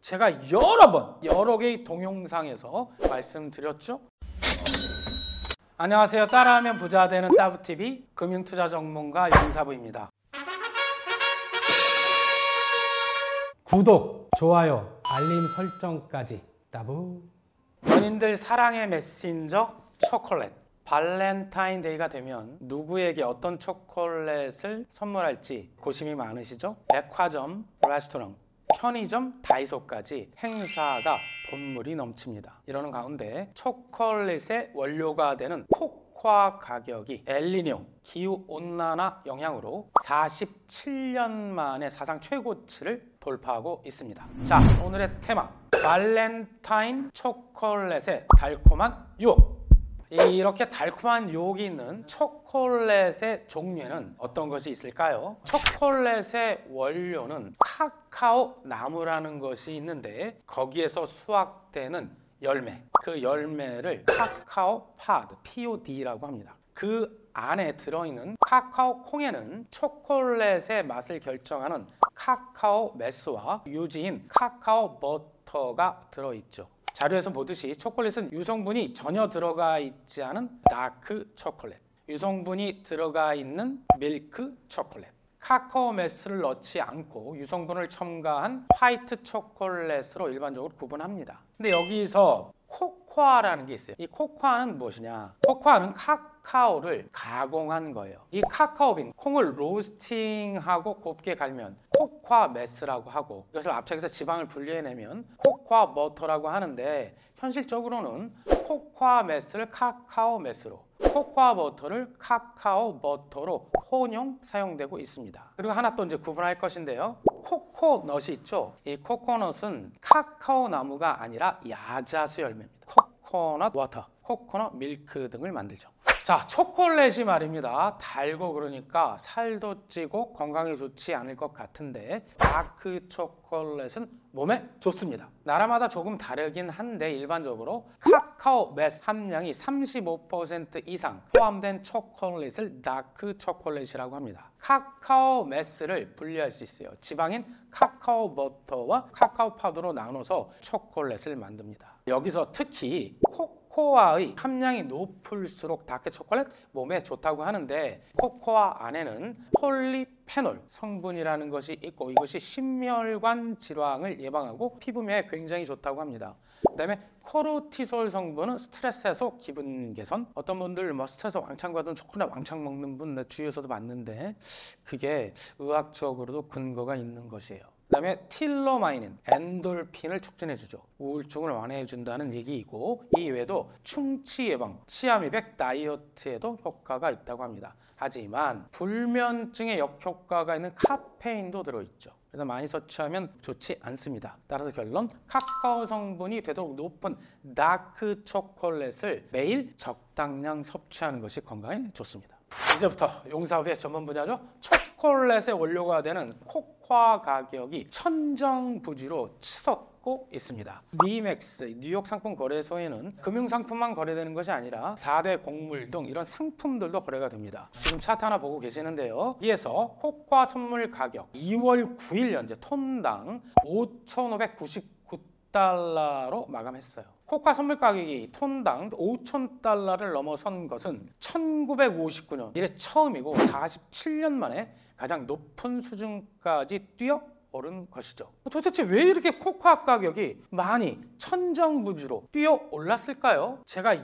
제가 여러 개의 동영상에서 말씀드렸죠. 안녕하세요. 따라하면 부자 되는 따부TV 금융투자 전문가 윤사부입니다. 구독, 좋아요, 알림 설정까지 따부. 연인들 사랑의 메신저 초콜릿. 발렌타인데이가 되면 누구에게 어떤 초콜릿을 선물할지 고심이 많으시죠? 백화점, 레스토랑, 편의점, 다이소까지 행사가 본물이 넘칩니다. 이러는 가운데 초콜릿의 원료가 되는 코코아 가격이 엘니뇨, 기후온난화 영향으로 47년 만에 사상 최고치를 돌파하고 있습니다. 자, 오늘의 테마, 발렌타인 초콜릿의 달콤한 유혹. 이렇게 달콤한 유혹이 있는 초콜릿의 종류에는 어떤 것이 있을까요? 초콜릿의 원료는 카카오 나무라는 것이 있는데 거기에서 수확되는 열매, 그 열매를 카카오 파드, POD라고 합니다. 그 안에 들어있는 카카오 콩에는 초콜릿의 맛을 결정하는 카카오 메스와 유지인 카카오 버터가 들어있죠. 자료에서 보듯이 초콜릿은 유성분이 전혀 들어가 있지 않은 다크 초콜릿, 유성분이 들어가 있는 밀크 초콜릿, 카카오 메스를 넣지 않고 유성분을 첨가한 화이트 초콜릿으로 일반적으로 구분합니다. 근데 여기서 코코아라는 게 있어요. 이 코코아는 무엇이냐? 코코아는 카카오를 가공한 거예요. 이 카카오빈, 콩을 로스팅하고 곱게 갈면 코코아 메스라고 하고, 이것을 압착해서 지방을 분리해내면 코코아 버터라고 하는데, 현실적으로는 코코아 메스를 카카오 메스로, 코코아 버터를 카카오 버터로 혼용 사용되고 있습니다. 그리고 하나 또 이제 구분할 것인데요. 코코넛이 있죠. 이 코코넛은 카카오 나무가 아니라 야자수 열매입니다. 코코넛 워터, 코코넛 밀크 등을 만들죠. 자, 초콜릿이 말입니다. 달고 그러니까 살도 찌고 건강에 좋지 않을 것 같은데 다크 초콜릿은 몸에 좋습니다. 나라마다 조금 다르긴 한데 일반적으로 카카오 메스 함량이 35% 이상 포함된 초콜릿을 다크 초콜릿이라고 합니다. 카카오 메스를 분리할 수 있어요. 지방인 카카오 버터와 카카오 파우더로 나눠서 초콜릿을 만듭니다. 여기서 특히 코코아의 함량이 높을수록 다크 초콜릿 몸에 좋다고 하는데, 코코아 안에는 폴리페놀 성분이라는 것이 있고 이것이 심혈관 질환을 예방하고 피부면에 굉장히 좋다고 합니다. 그 다음에 코르티솔 성분은 스트레스 해소, 기분 개선. 어떤 분들 스트레스 왕창 받으면 초콜릿 왕창 먹는 분 주위에서도 봤는데 그게 의학적으로도 근거가 있는 것이에요. 그 다음에 틸로마이닌, 엔돌핀을 촉진해주죠. 우울증을 완화해준다는 얘기이고, 이 외에도 충치 예방, 치아 미백, 다이어트에도 효과가 있다고 합니다. 하지만 불면증에 역효과가 있는 카페인도 들어있죠. 그래서 많이 섭취하면 좋지 않습니다. 따라서 결론, 카카오 성분이 되도록 높은 다크 초콜릿을 매일 적당량 섭취하는 것이 건강에 좋습니다. 이제부터 용사부의 전문 분야죠. 초콜릿의 원료가 되는 코코아 가격이 천정부지로 치솟고 있습니다. 니맥스, 뉴욕 상품 거래소에는 금융상품만 거래되는 것이 아니라 4대 곡물 등 이런 상품들도 거래가 됩니다. 지금 차트 하나 보고 계시는데요. 여기에서 코코아 선물 가격 2월 9일 현재 톤당 5,599달러로 마감했어요. 코코아 선물 가격이 톤당 5,000달러를 넘어선 것은 1959년 이래 처음이고 47년 만에 가장 높은 수준까지 뛰어오른 것이죠. 도대체 왜 이렇게 코코아 가격이 많이 천정부지로 뛰어 올랐을까요? 제가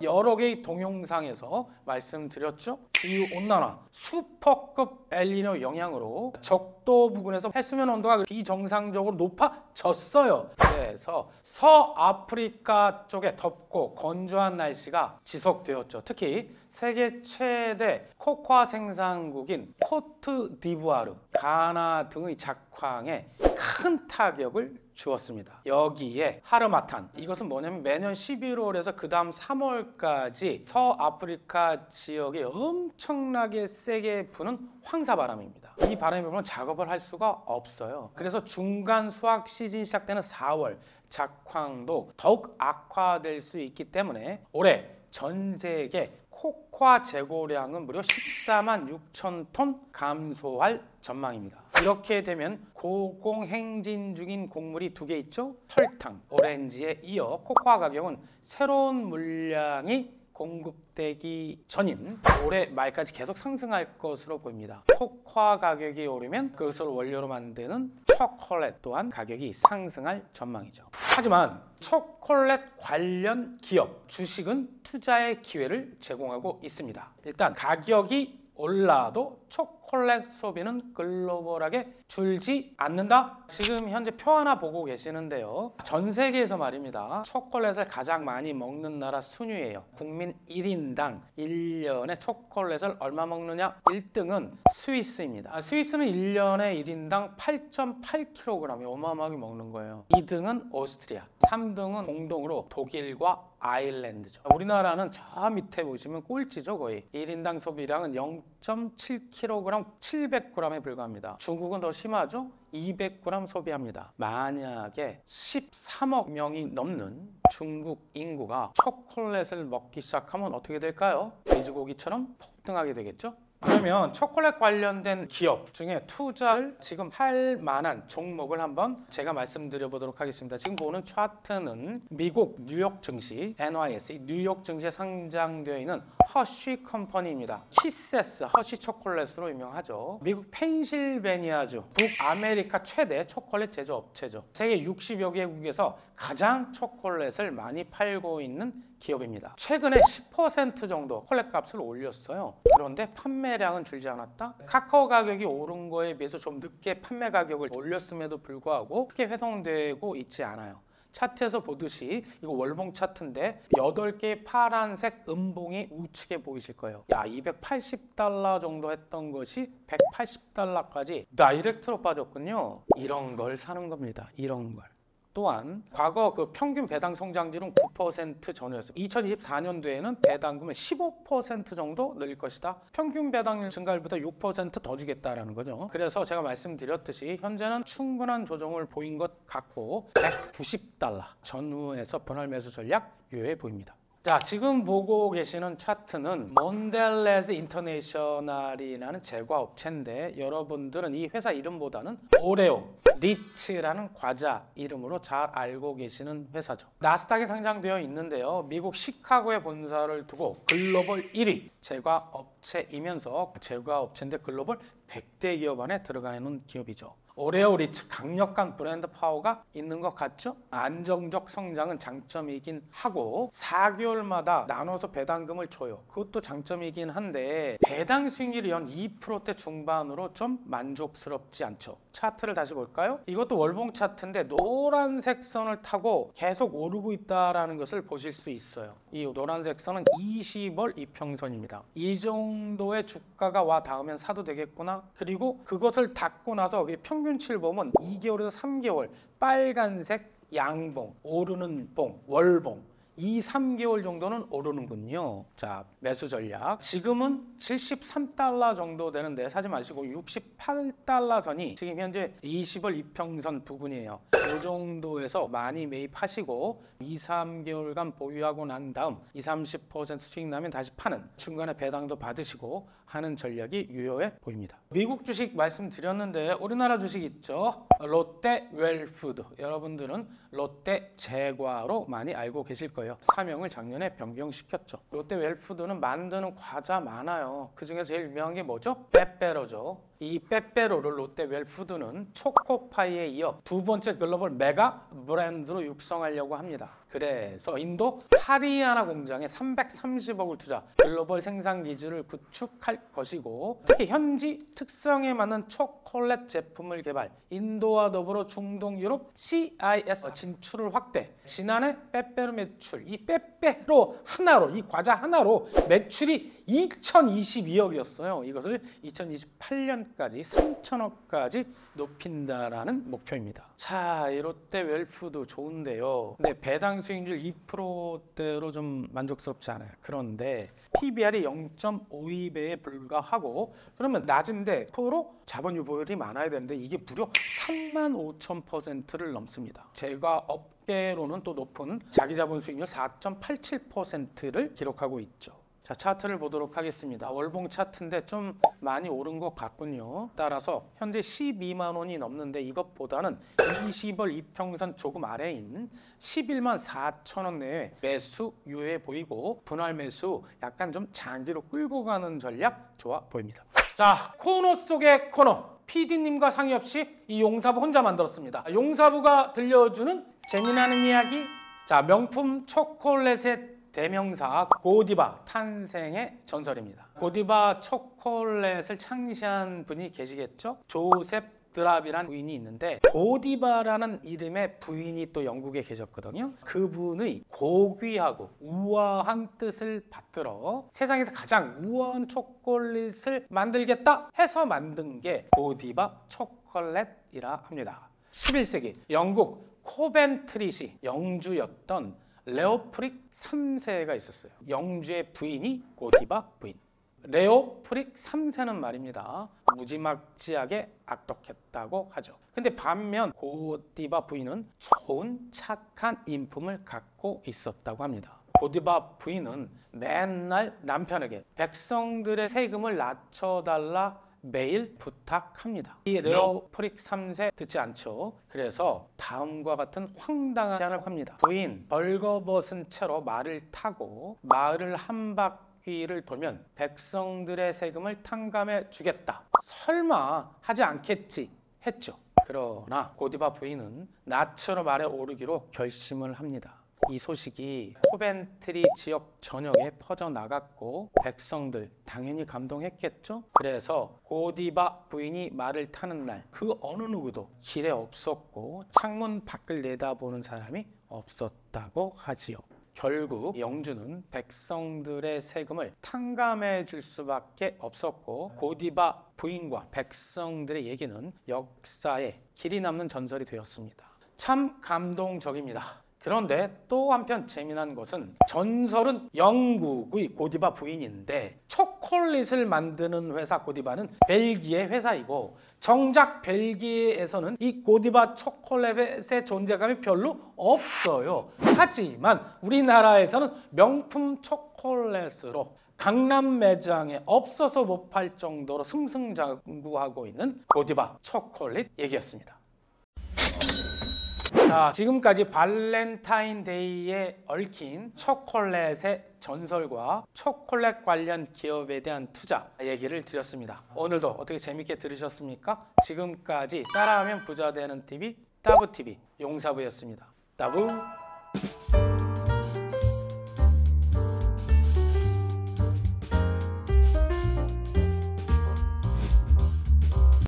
여러 개의 동영상에서 말씀드렸죠. 기후온난화, 슈퍼급 엘니뇨 영향으로 적도 부근에서 해수면 온도가 비정상적으로 높아졌어요. 그래서 서아프리카 쪽에 덥고 건조한 날씨가 지속되었죠. 특히 세계 최대 코코아 생산국인 코트디부아르, 가나 등의 작황에 큰 타격을 주었습니다. 여기에 하르마탄, 이것은 뭐냐면 매년 11월에서 그 다음 3월까지 서아프리카 지역에 엄청나게 세게 부는 황사바람입니다. 이 바람이 불면 작업을 할 수가 없어요. 그래서 중간 수확 시즌 시작되는 4월 작황도 더욱 악화될 수 있기 때문에 올해 전 세계 코코아 재고량은 무려 14만 6천 톤 감소할 전망입니다. 이렇게 되면 고공행진 중인 곡물이 두 개 있죠. 설탕, 오렌지에 이어 코코아 가격은 새로운 물량이 공급되기 전인 올해 말까지 계속 상승할 것으로 보입니다. 코코아 가격이 오르면 그것을 원료로 만드는 초콜릿 또한 가격이 상승할 전망이죠. 하지만 초콜릿 관련 기업 주식은 투자의 기회를 제공하고 있습니다. 일단 가격이 올라도 초콜릿 소비는 글로벌하게 줄지 않는다. 지금 현재 표 하나 보고 계시는데요. 전 세계에서 말입니다. 초콜릿을 가장 많이 먹는 나라 순위예요. 국민 1인당 1년에 초콜릿을 얼마 먹느냐? 1등은 스위스입니다. 스위스는 1년에 1인당 8.8kg이 어마어마하게 먹는 거예요. 2등은 오스트리아, 3등은 공동으로 독일과 아일랜드죠. 우리나라는 저 밑에 보시면 꼴찌죠. 거의 1인당 소비량은 0.7kg, 700g에 불과합니다. 중국은 더 심하죠. 200g 소비합니다. 만약에 13억 명이 넘는 중국 인구가 초콜릿을 먹기 시작하면 어떻게 될까요? 돼지고기처럼 폭등하게 되겠죠. 그러면 초콜릿 관련된 기업 중에 투자를 지금 할 만한 종목을 한번 제가 말씀드려 보도록 하겠습니다. 지금 보는 차트는 미국 뉴욕 증시 NYSE 뉴욕 증시에 상장되어 있는 허쉬 컴퍼니입니다. 키세스 허쉬 초콜릿으로 유명하죠. 미국 펜실베니아주 북아메리카 최대 초콜릿 제조업체죠. 세계 60여 개국에서 가장 초콜릿을 많이 팔고 있는 기업입니다. 최근에 10% 정도 초콜릿 값을 올렸어요. 그런데 판매량은 줄지 않았다. 카카오 가격이 오른 거에 비해서 좀 늦게 판매 가격을 올렸음에도 불구하고 크게 훼손되고 있지 않아요. 차트에서 보듯이 이거 월봉 차트인데 8개의 파란색 음봉이 우측에 보이실 거예요. 야, 280달러 정도 했던 것이 180달러까지 다이렉트로 빠졌군요. 이런 걸 사는 겁니다. 이런 걸. 또한 과거 그 평균 배당 성장률은 9% 전후였어요. 2024년도에는 배당금을 15% 정도 늘릴 것이다. 평균 배당률 증가율보다 6% 더 주겠다라는 거죠. 그래서 제가 말씀드렸듯이 현재는 충분한 조정을 보인 것 같고 190달러 전후에서 분할 매수 전략 유효해 보입니다. 자, 지금 보고 계시는 차트는 몬델레즈 인터내셔널이라는 제과업체인데 여러분들은 이 회사 이름보다는 오레오, 리츠라는 과자 이름으로 잘 알고 계시는 회사죠. 나스닥에 상장되어 있는데요. 미국 시카고에 본사를 두고 글로벌 1위 제과업체이면서 제과업체인데 글로벌 100대 기업 안에 들어가 있는 기업이죠. 오레오 리츠 강력한 브랜드 파워가 있는 것 같죠? 안정적 성장은 장점이긴 하고 4개월마다 나눠서 배당금을 줘요. 그것도 장점이긴 한데 배당 수익률이 연 2%대 중반으로 좀 만족스럽지 않죠. 차트를 다시 볼까요? 이것도 월봉 차트인데 노란색 선을 타고 계속 오르고 있다는 것을 보실 수 있어요. 이 노란색 선은 20월 이평선입니다. 이 정도의 주가가 와 닿으면 사도 되겠구나. 그리고 그것을 닫고 나서 평균치를 보면 2개월에서 3개월 빨간색 양봉, 오르는 봉, 월봉 2, 3개월 정도는 오르는군요. 자, 매수 전략. 지금은 73달러 정도 되는데 사지 마시고 68달러 선이 지금 현재 20월 이평선 부근이에요. 이 정도에서 많이 매입하시고 2, 3개월간 보유하고 난 다음 20, 30% 수익 나면 다시 파는 중간에 배당도 받으시고 하는 전략이 유효해 보입니다. 미국 주식 말씀드렸는데 우리나라 주식 있죠. 롯데 웰푸드. 여러분들은 롯데 제과로 많이 알고 계실 거예요. 사명을 작년에 변경시켰죠. 롯데 웰푸드는 만드는 과자 많아요. 그중에서 제일 유명한 게 뭐죠? 빼빼로죠. 이 빼빼로를 롯데 웰푸드는 초코파이에 이어 두 번째 글로벌 메가 브랜드로 육성하려고 합니다. 그래서 인도 하리야나 공장에 330억을 투자, 글로벌 생산 기지를 구축할 것이고 특히 현지 특성에 맞는 초콜릿 제품을 개발, 인도와 더불어 중동, 유럽, CIS 진출을 확대. 지난해 빼빼로 매출, 이 빼빼로 하나로, 이 과자 하나로 매출이 2022억이었어요. 이것을 2028년까지 3천억까지 높인다라는 목표입니다. 자, 이 롯데 웰푸드 좋은데요. 근데 배당 수익률 2%대로 좀 만족스럽지 않아요. 그런데 PBR이 0.52배에 불과하고 그러면 낮은데 프로 자본 유보율이 많아야 되는데 이게 무려 35,000%를 넘습니다. 제가 업계로는 또 높은 자기 자본 수익률 4.87%를 기록하고 있죠. 자, 차트를 보도록 하겠습니다. 월봉 차트인데 좀 많이 오른 것 같군요. 따라서 현재 12만 원이 넘는데 이것보다는 20월 이평선 조금 아래인 11만 4천 원 내에 매수 유효해 보이고 분할 매수 약간 좀 장기로 끌고 가는 전략 좋아 보입니다. 자, 코너 속의 코너. PD님과 상의 없이 이 용사부 혼자 만들었습니다. 용사부가 들려주는 재미나는 이야기. 자, 명품 초콜릿의 대명사 고디바 탄생의 전설입니다. 고디바 초콜릿을 창시한 분이 계시겠죠? 조셉 드랍이라는 부인이 있는데 고디바라는 이름의 부인이 또 영국에 계셨거든요. 그분의 고귀하고 우아한 뜻을 받들어 세상에서 가장 우아한 초콜릿을 만들겠다 해서 만든 게 고디바 초콜릿이라 합니다. 11세기 영국 코벤트리시 영주였던 레오프릭 3세가 있었어요. 영주의 부인이 고디바 부인. 레오프릭 3세는 말입니다, 무지막지하게 악독했다고 하죠. 근데 반면 고디바 부인은 좋은 착한 인품을 갖고 있었다고 합니다. 고디바 부인은 맨날 남편에게 백성들의 세금을 낮춰달라 매일 부탁합니다. 이 레오프릭 3세 듣지 않죠. 그래서 다음과 같은 황당한 제안을 합니다. 부인, 벌거벗은 채로 말을 타고 마을을 한 바퀴를 돌면 백성들의 세금을 탕감해 주겠다. 설마 하지 않겠지 했죠. 그러나 고디바 부인은 낯으로 말에 오르기로 결심을 합니다. 이 소식이 코벤트리 지역 전역에 퍼져나갔고 백성들 당연히 감동했겠죠. 그래서 고디바 부인이 말을 타는 날 그 어느 누구도 길에 없었고 창문 밖을 내다보는 사람이 없었다고 하지요. 결국 영주는 백성들의 세금을 탕감해 줄 수밖에 없었고 고디바 부인과 백성들의 얘기는 역사에 길이 남는 전설이 되었습니다. 참 감동적입니다. 그런데 또 한편 재미난 것은 전설은 영국의 고디바 부인인데 초콜릿을 만드는 회사 고디바는 벨기에 회사이고 정작 벨기에에서는 이 고디바 초콜릿의 존재감이 별로 없어요. 하지만 우리나라에서는 명품 초콜릿으로 강남 매장에 없어서 못 팔 정도로 승승장구하고 있는 고디바 초콜릿 얘기였습니다. 자, 지금까지 발렌타인데이에 얽힌 초콜릿의 전설과 초콜릿 관련 기업에 대한 투자 얘기를 드렸습니다. 오늘도 어떻게 재밌게 들으셨습니까? 지금까지 따라하면 부자 되는 TV 따부TV 용사부였습니다. 따부.